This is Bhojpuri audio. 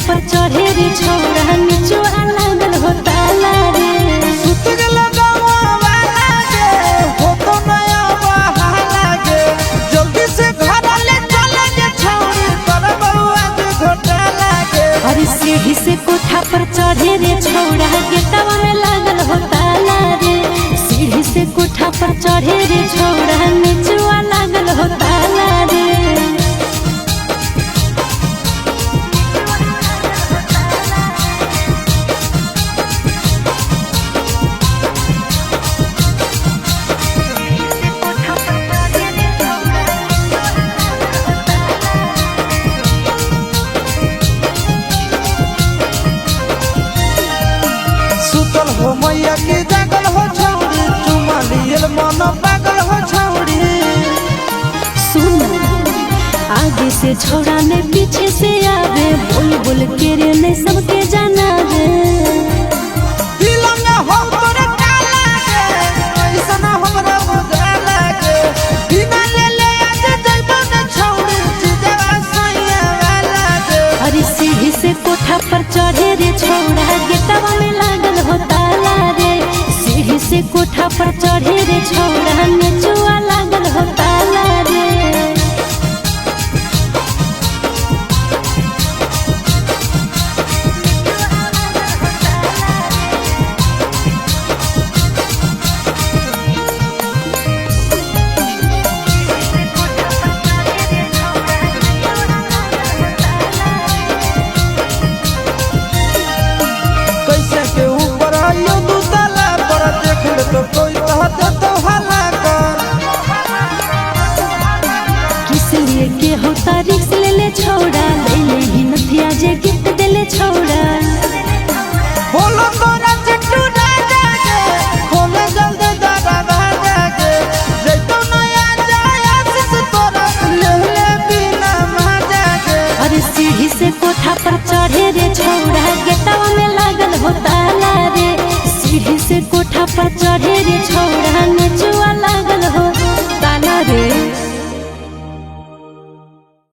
पर चढ़े रे छौड़ा निचवा लागल हो ताला रे। सुतग लगावा वाला गे हो तो नया बहाना गे जल्दी से घर ले चले गे छौड़ी कर बउआ के घोटाला गे। अरे सीढ़ी से कोठा पर चढ़े रे छौड़ा गेटवा में लागल हो ताला रे। सीढ़ी से कोठा पर चढ़े रे छौड़ा निचवा लागल हो ताला रे। सुतल हो मैया के जागल हो छौड़ी चुमा लियल मन पागल हो छौड़ी। सुन आगे से छौड़ा ने पीछे से आवे बोल बोल के रे ने सबके जाना रे। दिल में हो तोरे काला गे ऐसा ना हमरा बुझाला गे बिना ले ले आज जइबो न छौड़ी जीजवा सैया वाला गे। अरे सीढ़ी से कोठा पर चढ़े रे छौड़ा गेटवा में लागल हो ताला रे। सीढ़ी से कोठा पर चढ़े रे छौड़ा निचवा लागल हो ताला रे। कैसे के ऊपर आयो दू ताला पर देख ले तो कोई कह दे तो हल्ला कर। किस लिए के होता रिक्स ले ले छौड़ा ले ले ही नथिया जे गिफ्ट दे ले छौड़ा। बोलो तोरा चिट्टू राजा गे खोले जल्दी दादा राजा गे जैतो नया जाया सिस तोरा ले ले बिना मजा गे। अरे सीढ़ी से कोठा पर चढ़े रे छौड़ा गेटवा में लागल हो ताला रे। सीढ़ी से कोठा पर चढ़े रे छौड़ा